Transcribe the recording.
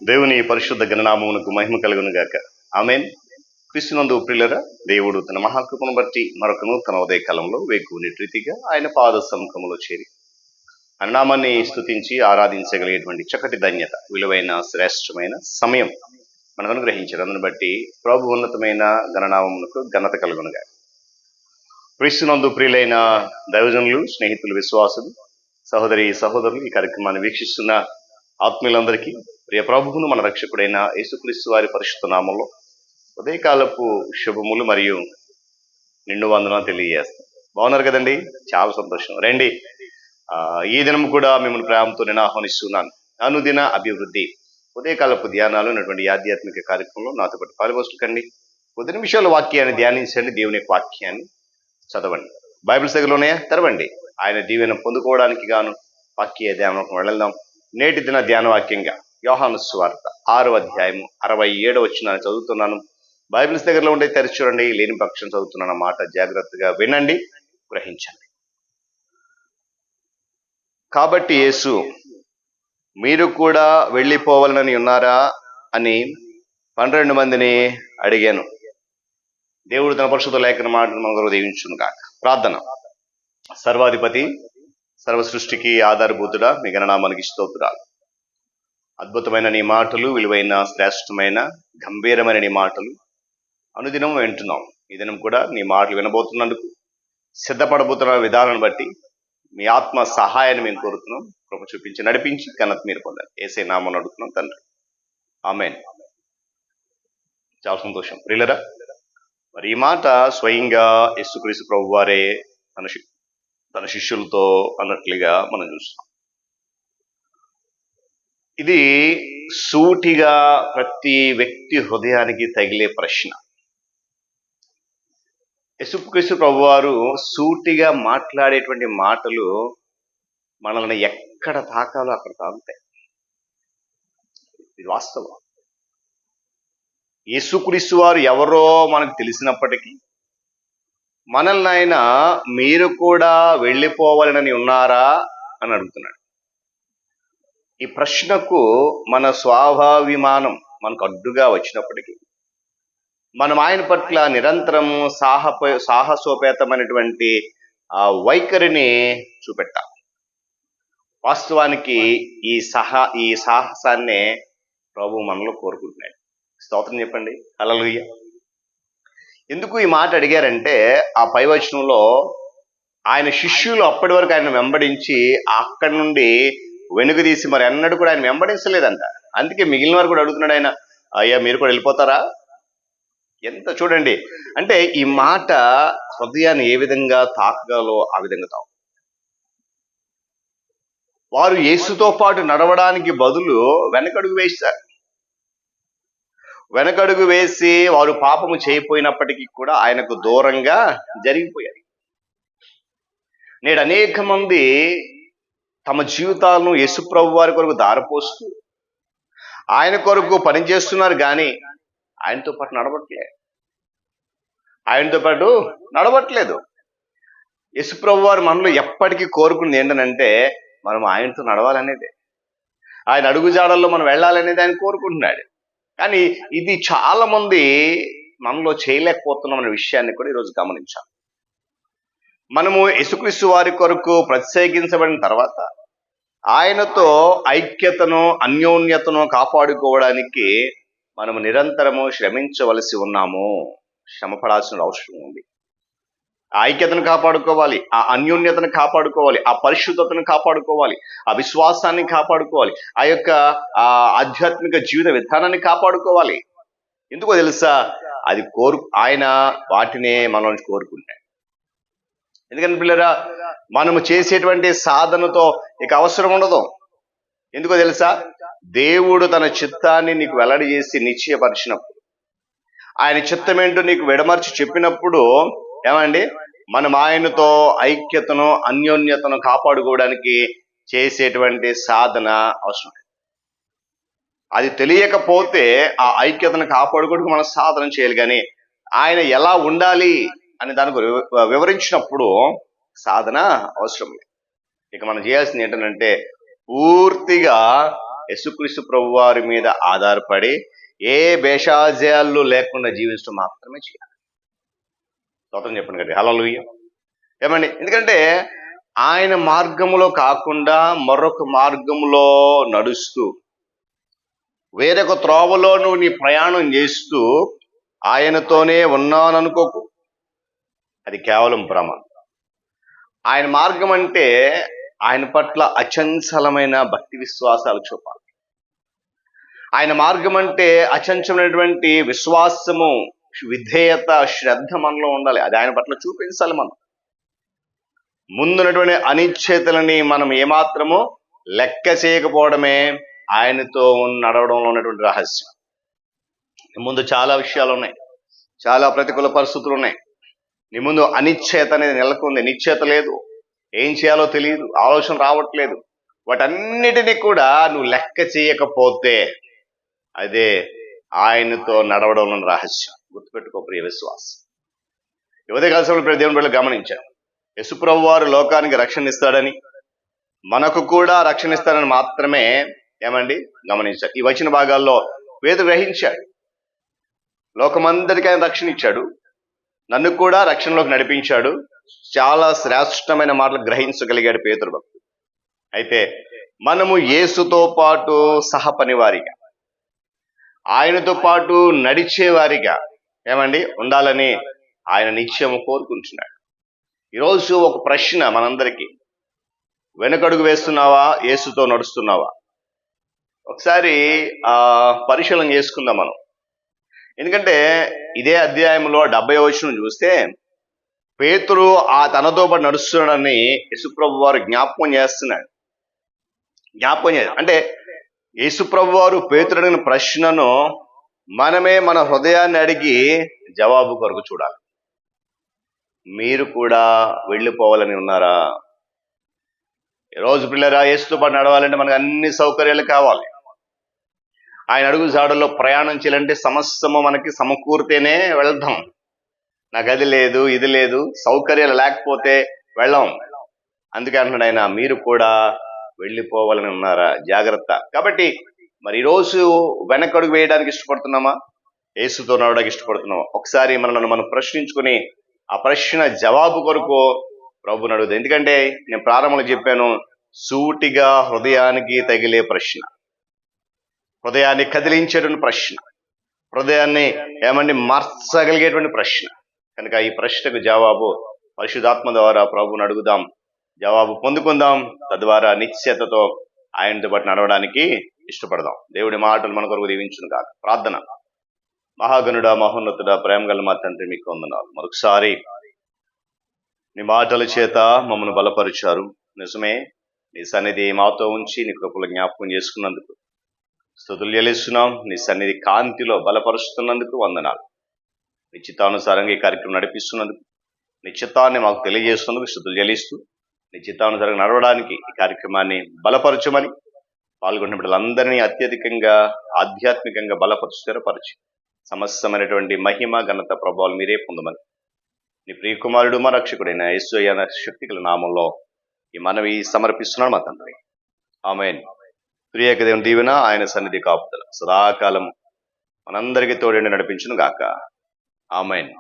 దేవుని పరిశుద్ధ గణనామమునకు మహిమ కలుగును గాక. ఆమేన్. క్రీస్తునందు ప్రియులారా, దేవుడు తన మహాకృపను బట్టి మరొక నూతన ఉదయకాలంలో వేకువని రీతిగా ఆయన పాద సముఖములో చేరి ఆయన నామాన్ని స్తుతించి ఆరాధించగలిగేటువంటి చక్కటి ధన్యత, విలువైన శ్రేష్టమైన సమయం మనకు అనుగ్రహించారు. అందుని బట్టి ప్రభు ఉన్నతమైన గణనామమునకు ఘనత కలుగును గాక. క్రీస్తునందు ప్రియులైన దైవజనులు, స్నేహితులు, విశ్వాసులు, సహోదరి సహోదరులు, ఈ కార్యక్రమాన్ని వీక్షిస్తున్న ఆత్మీయులందరికీ ప్రియ ప్రభువును మన రక్షకుడైన యేసుక్రీస్తు వారి పరిశుద్ధ నామంలో ఉదయకాలపు శుభములు మరియు నిండు వందనాలు తెలియజేస్తాం. బాగున్నారు కదండి? చాలా సంతోషం. రండి, ఈ దినం కూడా మిమ్మల్ని ప్రేమతో నేను ఆహ్వానిస్తున్నాను. అనుదిన అభివృద్ధి ఉదయకాలపు ధ్యానాలు ఉన్నటువంటి ఆధ్యాత్మిక కార్యక్రమంలో నాతో పాటు పాలుపోసుకండి. 10 నిమిషాల వాక్యాన్ని ధ్యానించండి. దేవుని యొక్క వాక్యాన్ని చదవండి. బైబిల్స్ దగ్గరలోనే తెరవండి. ఆయన దీవెన పొందుకోవడానికి గాను వాక్య ధ్యానం వెళ్దాం. నేటి దిన ధ్యాన వాక్యంగా యోహాను సువార్త 6వ అధ్యాయము 67వ వచనాన్ని చదువుతున్నాను. బైబిల్స్ దగ్గరలో ఉండే తెరిచి చూడండి. లేని పక్షం చదువుతున్న మాట జాగ్రత్తగా వినండి, గ్రహించండి. కాబట్టి యేసు, మీరు కూడా వెళ్ళిపోవాలని ఉన్నారా అని 12 మందిని అడిగాను. దేవుడు తన పరిశుద్ధ లేఖన మాటను మనకు దీవించును కాక. ప్రార్థన. సర్వాధిపతి, సర్వ సృష్టికి ఆధారభూతుడా, మీ గణనామానికి స్తోత్రాలు. అద్భుతమైన నీ మాటలు, విలువైన శ్రేష్టమైన గంభీరమైన నీ మాటలు అనుదినం వింటున్నాం. ఈ దినం కూడా నీ మాటలు వినబోతున్నందుకు సిద్ధపడబోతున్న విధానాన్ని బట్టి మీ ఆత్మ సహాయాన్ని మేము కోరుతున్నాం. కృప చూపించి నడిపించి ఘనత మీరు పొందండి. యేసయ్య నామమున అడుగుతున్నాం తండ్రి, ఆమేన్. చాలా సంతోషం ప్రియులరా. మరి ఈ మాట స్వయంగా యేసుక్రీస్తు ప్రభు వారే తన శిష్యులతో అన్నట్లుగా మనం చూస్తున్నాం. ఇది సూటిగా ప్రతి వ్యక్తి హృదయానికి తగిలే ప్రశ్న. యేసుక్రీస్తు ప్రభు వారు సూటిగా మాట్లాడేటువంటి మాటలు మనల్ని ఎక్కడ తాకాలో అక్కడ తాగుతాయి. ఇది వాస్తవం. యేసుక్రీస్తు వారు ఎవరో మనకు తెలిసినప్పటికీ మనల్ని ఆయన మీరు కూడా వెళ్ళిపోవాలని ఉన్నారా అని అడుగుతున్నాడు. ఈ ప్రశ్నకు మన స్వాభావిమానం మనకు అడ్డుగా వచ్చినప్పటికీ మనం ఆయన పట్ల నిరంతరం సాహసోపేతమైనటువంటి వైఖరిని చూపెట్టాలి. వాస్తవానికి ఈ సాహసాన్నే ప్రభు మనలో కోరుకుంటున్నాడు. స్తోత్రం చెప్పండి. హల్లెలూయా. ఎందుకు ఈ మాట అడిగారంటే, ఆ పై వచనంలో ఆయన శిష్యులు అప్పటి వరకు ఆయన వెంబడించి అక్కడి నుండి వెనుక తీసి మరి అన్నడు కూడా ఆయన వెంబడించలేదంట. అందుకే మిగిలిన వారు కూడా అడుగుతున్నాడు ఆయన, అయ్యా మీరు కూడా వెళ్ళిపోతారా? ఎంత చూడండి, అంటే ఈ మాట హృదయాన్ని ఏ విధంగా తాకగాలో ఆ విధంగా తాకు. వారు యేసుతో పాటు నడవడానికి బదులు వెనకడుగు వేస్తారు. వెనకడుగు వేసి వారు పాపము చేయపోయినప్పటికీ కూడా ఆయనకు దూరంగా జరిగిపోయారు. నేడు అనేక మంది తమ జీవితాలను యేసు ప్రభు వారి కొరకు దారపోస్తూ ఆయన కొరకు పనిచేస్తున్నారు, కానీ ఆయనతో పాటు నడవట్లేదు. యేసు ప్రభు వారు మనలో ఎప్పటికీ కోరుకున్నది ఏంటనంటే, మనం ఆయనతో నడవాలనేదే, ఆయన అడుగుజాడల్లో మనం వెళ్ళాలనేది ఆయన కోరుకుంటున్నాడు. కానీ ఇది చాలా మంది మనలో చేయలేకపోతున్నాం అనే విషయాన్ని కూడా ఈరోజు గమనించాలి. మనము యేసుక్రీస్తు వారి కొరకు ప్రత్యేకించబడిన తర్వాత ఆయనతో ఐక్యతను, అన్యోన్యతను కాపాడుకోవడానికి మనము నిరంతరము శ్రమించవలసి ఉన్నాము. శ్రమపడాల్సిన అవసరం ఉంది. ఆ ఐక్యతను కాపాడుకోవాలి, ఆ అన్యోన్యతను కాపాడుకోవాలి, ఆ పరిశుద్ధతను కాపాడుకోవాలి, ఆ విశ్వాసాన్ని కాపాడుకోవాలి, ఆ యొక్క ఆధ్యాత్మిక జీవిత విధానాన్ని కాపాడుకోవాలి. ఎందుకో తెలుసా? అది ఆయన వాటినే మనం కోరుకుంటాం. ఎందుకంటే పిల్లరా, మనము చేసేటువంటి సాధనతో ఇక అవసరం ఉండదు. ఎందుకో తెలుసా? దేవుడు తన చిత్తాన్ని నీకు వెల్లడి చేసి నిశ్చయపరిచినప్పుడు, ఆయన చిత్తం ఏంటో నీకు విడమర్చి చెప్పినప్పుడు ఏమండి, మనం ఆయనతో ఐక్యతను, అన్యోన్యతను కాపాడుకోవడానికి చేసేటువంటి సాధన అవసరం. అది తెలియకపోతే ఆ ఐక్యతను కాపాడుకోవడానికి మనం సాధన చేయాలి. కానీ ఆయన ఎలా ఉండాలి అని దానికి వివరించినప్పుడు సాధన అవసరం లేదు. ఇక మనం చేయాల్సింది ఏంటంటే పూర్తిగా యేసుక్రీస్తు ప్రభువారి మీద ఆధారపడి ఏ భేషాజయాలు లేకుండా జీవించడం మాత్రమే చేయాలి. స్తోత్రం చెప్పండి కదా, హల్లెలూయా. ఏమండి, ఎందుకంటే ఆయన మార్గములో కాకుండా మరొక మార్గములో నడుస్తూ వేరొక త్రోవలో నువ్వు నీ ప్రయాణం చేస్తూ ఆయనతోనే ఉన్నాననుకోకు, అది కేవలం భ్రమ. ఆయన మార్గం అంటే ఆయన పట్ల అచంచలమైన భక్తి విశ్వాసాలు చూపాలి. ఆయన మార్గం అంటే అచంచలమైనటువంటి విశ్వాసము, విధేయత, శ్రద్ధ మనలో ఉండాలి. అది ఆయన పట్ల చూపించాలి. మనం ముందున్నటువంటి అనిశ్చయతలని మనం ఏమాత్రము లెక్క చేయకపోవడమే ఆయనతో నడవడంలో ఉన్నటువంటి రహస్యం. ముందు చాలా విషయాలు ఉన్నాయి, చాలా ప్రతికూల పరిస్థితులు ఉన్నాయి. నీ ముందు అనిశ్చయత అనేది నెలకొంది, నిశ్చయత లేదు, ఏం చేయాలో తెలియదు, ఆలోచన రావట్లేదు. వాటన్నిటినీ కూడా నువ్వు లెక్క చేయకపోతే అదే ఆయనతో నడవడంలో రహస్యం. గుర్తుపెట్టుకో ప్రియ విశ్వాసం. యువత కలిసి దేవుని బిడ్డలు గమనించాను, యేసుప్రభు వారు లోకానికి రక్షణ ఇస్తాడని, మనకు కూడా రక్షణ ఇస్తాడని మాత్రమే ఏమండి గమనించాడు. ఈ వచ్చిన భాగాల్లో పేతురు గ్రహించాడు, లోకమందరికీ ఆయన రక్షణ ఇచ్చాడు, నన్ను కూడా రక్షణలోకి నడిపించాడు. చాలా శ్రేష్టమైన మాటలు గ్రహించగలిగాడు పేతురు భక్తుడు. అయితే మనము యేసుతో పాటు సహపనివారిగా, ఆయనతో పాటు నడిచేవారిగా ఏమండి ఉండాలని ఆయన నిత్యము కోరుకుంటున్నాడు. ఈరోజు ఒక ప్రశ్న మనందరికీ, వెనకడుగు వేస్తున్నావా, యేసుతో నడుస్తున్నావా? ఒకసారి పరిశీలన చేసుకుందాం మనం. ఎందుకంటే ఇదే అధ్యాయంలో 70వ వచనం చూస్తే పేతురు తనతో పాటు నడుస్తున్నాడని యేసుప్రభు వారు జ్ఞాపకం చేస్తున్నాడు. అంటే యేసుప్రభు వారు పేతురు అడిగిన ప్రశ్నను మనమే మన హృదయాన్ని అడిగి జవాబు కొరకు చూడాలి. మీరు కూడా వెళ్ళిపోవాలని ఉన్నారా? ఈరోజు పిల్లరా, యేసుతో పాటు నడవాలంటే మనకు అన్ని సౌకర్యాలు కావాలి. ఆయన అడుగు జాడల్లో ప్రయాణం చేయాలంటే సమస్తము మనకి సమకూరితేనే వెళ్దాం. నాకు అది లేదు, ఇది లేదు, సౌకర్యాలు లేకపోతే వెళ్ళాం. అందుకే అంటున్నాడు ఆయన, మీరు కూడా వెళ్ళిపోవాలని ఉన్నారా? జాగ్రత్త. కాబట్టి మరి ఈరోజు వెనకడుగు వేయడానికి ఇష్టపడుతున్నామా, యేసుతో నడవడానికి ఇష్టపడుతున్నామా? ఒకసారి మనల్ని మనం ప్రశ్నించుకుని ఆ ప్రశ్న జవాబు కొరకు ప్రభుని అడుగుదాం. ఎందుకంటే నేను ప్రారంభంలో చెప్పాను, సూటిగా హృదయానికి తగిలే ప్రశ్న, హృదయాన్ని కదిలించేటువంటి ప్రశ్న, హృదయాన్ని మార్చగలిగేటువంటి ప్రశ్న. కనుక ఈ ప్రశ్నకు జవాబు పరిశుద్ధాత్మ ద్వారా ప్రభుని అడుగుదాం, జవాబు పొందుకుందాం. తద్వారా నిశ్చయతతో ఆయనతో పాటు నడవడానికి ఇష్టపడదాం. దేవుడి మాటలు మన కొరకు దీవించును కాక. ప్రార్థన. మహాగణుడ, మహోన్నతుడ, ప్రేమగల మా తండ్రి, మీకు వందనాలు. మరొకసారి నీ మాటల చేత మమ్మల్ని బలపరిచారు. నిజమే, నీ సన్నిధి మాతో ఉంచి నీ కృపలో జ్ఞాపకం చేసుకున్నందుకు స్తుతులు చెల్లిస్తున్నాం. నీ సన్నిధి కాంతిలో బలపరుస్తున్నందుకు వందనాలు. నిశ్చితానుసారంగా ఈ కార్యక్రమం నడిపిస్తున్నందుకు, నిశ్చితాన్ని మాకు తెలియజేస్తున్నందుకు స్తుతులు చెల్లిస్తూ, నిశ్చితానుసారంగా నడవడానికి ఈ కార్యక్రమాన్ని బలపరచమని, పాల్గొన్న బిడ్డలందరినీ అత్యధికంగా ఆధ్యాత్మికంగా బలపరుచు, స్థిరపరచి సమస్తమైనటువంటి మహిమ, ఘనత, ప్రభావాలు మీరే పొందమని నీ ప్రియకుమారుడు మా రక్షకుడైన యేసయ్య శక్తిగల నామంలో ఈ మనవి సమర్పిస్తున్నాను మా తండ్రి. ఆమేన్. ప్రియక దేవుని దీవెన, ఆయన సన్నిధి కాపుదల సదాకాలం మనందరికీ తోడేండి నడిపించును గాక. ఆమేన్.